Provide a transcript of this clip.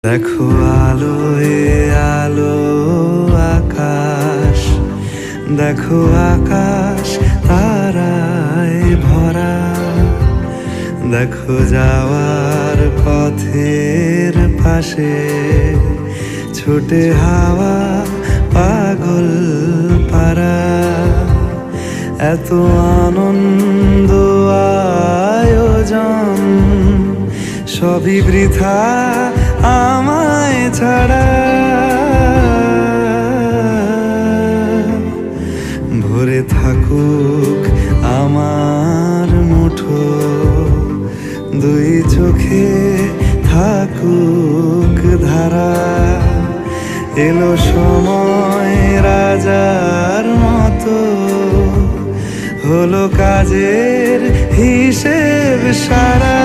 দেখো আলোয় আলো আকাশ, দেখো আকাশ তারায় ভরা, দেখো যাওয়ার পথের পাশে ছুটে হাওয়া পাগল পারা। এত আনন্দ আয়োজন সবই বৃথা আমায় ছাড়া। ভরে থাকুক আমার মুঠো, দুই চোখে থাকুক ধারা। এলো সময় রাজার মতো, হলো কাজের হিসেব সারা।